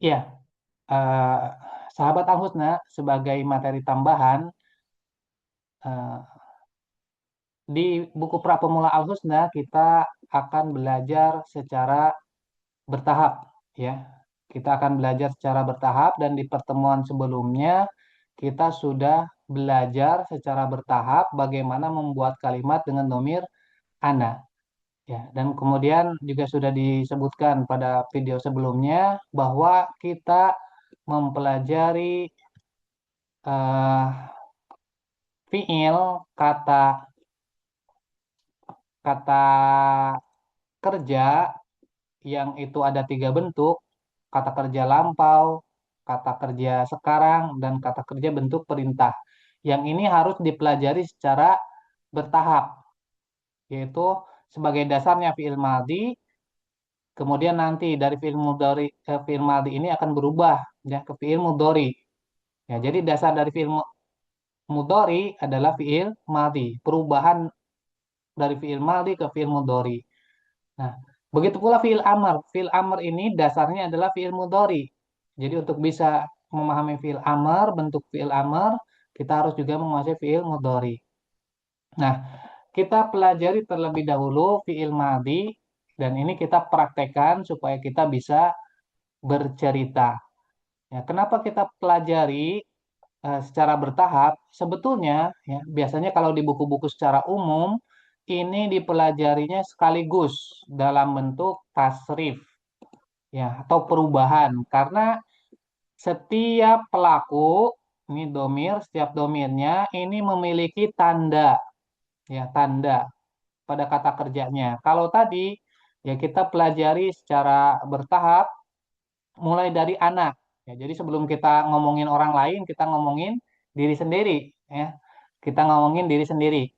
Ya, eh, sahabat Al-Husna sebagai materi tambahan eh, di buku Pra Pemula Al-Husna kita akan belajar secara bertahap ya. Kita akan belajar secara bertahap dan di pertemuan sebelumnya kita sudah belajar secara bertahap bagaimana membuat kalimat dengan domir ana ya. Dan kemudian juga sudah disebutkan pada video sebelumnya bahwa kita mempelajari eh, fiil kata kata kerja yang itu ada tiga bentuk, kata kerja lampau, kata kerja sekarang, dan kata kerja bentuk perintah. Yang ini harus dipelajari secara bertahap, yaitu sebagai dasarnya fi'il madhi, kemudian nanti dari fi'il mudhari ke fi'il madhi ini akan berubah ya ke fi'il mudhari. Ya, jadi dasar dari fi'il mudhari adalah fi'il madhi, perubahan dari fi'il madhi ke fi'il mudhari. Nah, begitu pula fi'il amr. Fi'il amr ini dasarnya adalah fi'il mudhari. Jadi untuk bisa memahami fi'il amr, bentuk fi'il amr, kita harus juga menguasai fi'il mudhari. Nah, kita pelajari terlebih dahulu fi'il madhi dan ini kita praktekkan supaya kita bisa bercerita. Ya, kenapa kita pelajari secara bertahap? Sebetulnya ya, biasanya kalau di buku-buku secara umum ini dipelajarinya sekaligus dalam bentuk tasrif ya atau perubahan karena setiap pelaku ini domir, setiap domirnya ini memiliki tanda ya tanda pada kata kerjanya. Kalau tadi ya kita pelajari secara bertahap mulai dari anak. Ya, jadi sebelum kita ngomongin orang lain, kita ngomongin diri sendiri ya. Kita ngomongin diri sendiri.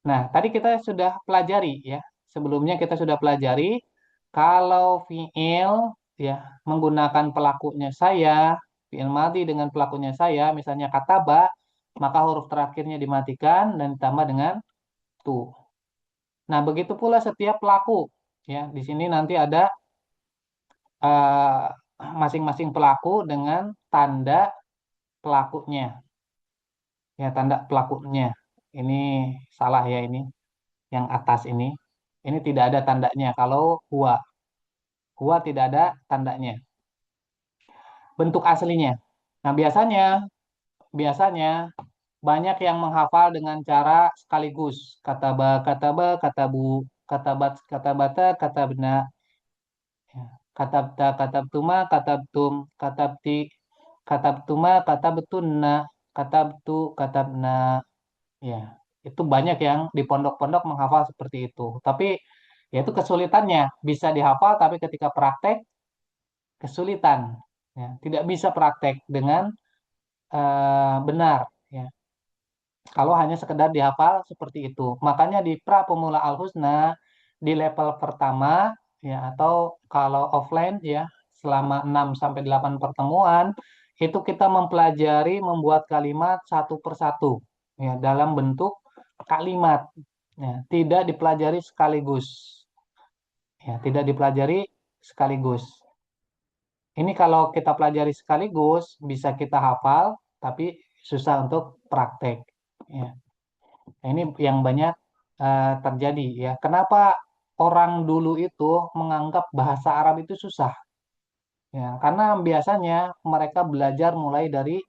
Nah, tadi kita sudah pelajari ya. Sebelumnya kita sudah pelajari kalau fiil ya menggunakan pelakunya saya, fiil madhi dengan pelakunya saya, misalnya kataba, maka huruf terakhirnya dimatikan dan ditambah dengan tu. Nah, begitu pula setiap pelaku ya. Di sini nanti ada masing-masing pelaku dengan tanda pelakunya. Ya, tanda pelakunya. Ini salah ya ini. Yang atas ini. Ini tidak ada tandanya. Kalau huwa. Huwa tidak ada tandanya. Bentuk aslinya. Nah, biasanya banyak yang menghafal dengan cara sekaligus. Kataba, katabu, katabat, katabata, katabna. Ya. Katabta, katabtuma, katabtum, katabti, katabtuma, katabtunna, katabtu, katabna. Ya, itu banyak yang di pondok-pondok menghafal seperti itu. Tapi ya itu kesulitannya. Bisa dihafal, tapi ketika praktek kesulitan. Ya, tidak bisa praktek dengan benar. Ya, kalau hanya sekedar dihafal seperti itu. Makanya di pra pemula Al-Husna di level pertama ya atau kalau offline ya selama 6 sampai 8 pertemuan itu kita mempelajari membuat kalimat satu persatu ya dalam bentuk kalimat ya, tidak dipelajari sekaligus. Ya, tidak dipelajari sekaligus. Ini kalau kita pelajari sekaligus bisa kita hafal tapi susah untuk praktek. Ya. Nah, ini yang banyak terjadi ya. Kenapa orang dulu itu menganggap bahasa Arab itu susah? Ya, karena biasanya mereka belajar mulai dari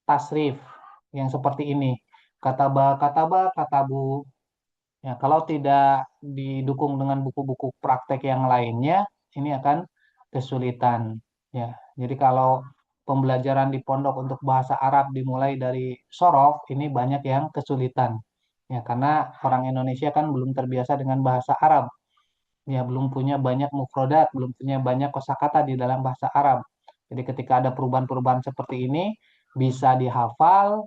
tasrif yang seperti ini. Kataba, katabu. Ya, kalau tidak didukung dengan buku-buku praktek yang lainnya, ini akan kesulitan. Ya, jadi kalau pembelajaran di pondok untuk bahasa Arab dimulai dari sorof, ini banyak yang kesulitan. Ya, karena orang Indonesia kan belum terbiasa dengan bahasa Arab. Ya, belum punya banyak mufrodat, belum punya banyak kosakata di dalam bahasa Arab. Jadi ketika ada perubahan-perubahan seperti ini, bisa dihafal,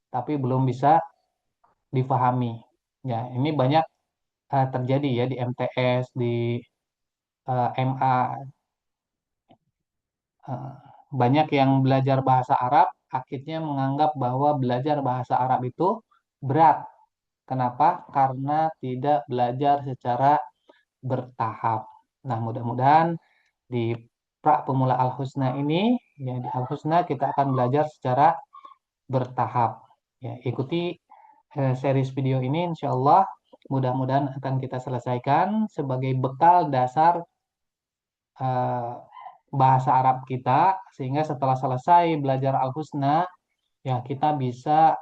tapi belum bisa difahami. Ya, ini banyak terjadi ya di MTS, di MA. Eh, banyak yang belajar bahasa Arab, akhirnya menganggap bahwa belajar bahasa Arab itu berat. Kenapa? Karena tidak belajar secara bertahap. Nah, mudah-mudahan di pra pemula Al-Husna ini, ya di Al-Husna kita akan belajar secara bertahap. Ya, ikuti series video ini, insya Allah mudah-mudahan akan kita selesaikan sebagai bekal dasar eh, bahasa Arab kita, sehingga setelah selesai belajar Al-Husna, ya kita bisa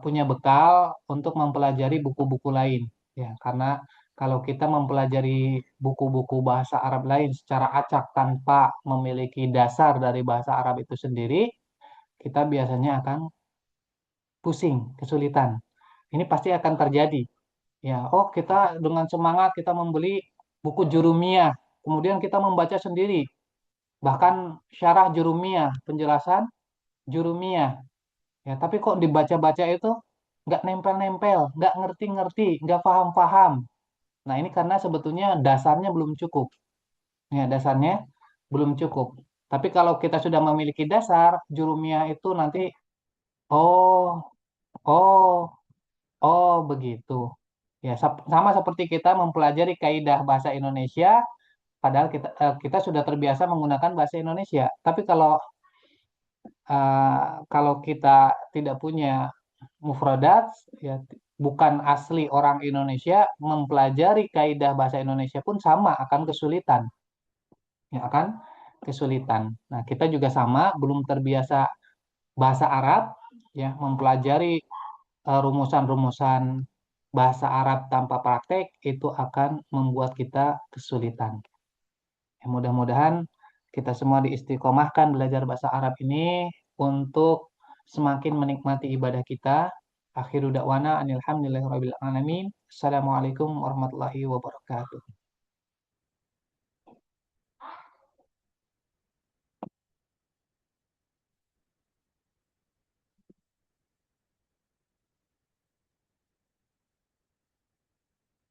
punya bekal untuk mempelajari buku-buku lain. Ya, karena kalau kita mempelajari buku-buku bahasa Arab lain secara acak tanpa memiliki dasar dari bahasa Arab itu sendiri, kita biasanya akan pusing, kesulitan. Ini pasti akan terjadi. Ya, oh kita dengan semangat kita membeli buku Jurumiyah, kemudian kita membaca sendiri, bahkan syarah Jurumiyah, penjelasan Jurumiyah. Ya, tapi kok dibaca-baca itu nggak nempel-nempel, nggak ngerti-ngerti, nggak paham-paham. Nah, ini karena sebetulnya dasarnya belum cukup. Ya, dasarnya belum cukup. Tapi kalau kita sudah memiliki dasar, Jurumiyah itu nanti, oh, oh, oh begitu. Ya, sama seperti kita mempelajari kaidah bahasa Indonesia, padahal kita sudah terbiasa menggunakan bahasa Indonesia. Tapi kalau kita tidak punya mufradat, ya bukan asli orang Indonesia, mempelajari kaidah bahasa Indonesia pun sama akan kesulitan, ya akan kesulitan. Nah, kita juga sama, belum terbiasa bahasa Arab, ya mempelajari rumusan-rumusan bahasa Arab tanpa praktek itu akan membuat kita kesulitan. Ya, mudah-mudahan kita semua diistiqomahkan belajar bahasa Arab ini untuk semakin menikmati ibadah kita. Akhiru da'wana anilhamdulillahirabbil alamin. Assalamualaikum warahmatullahi wabarakatuh.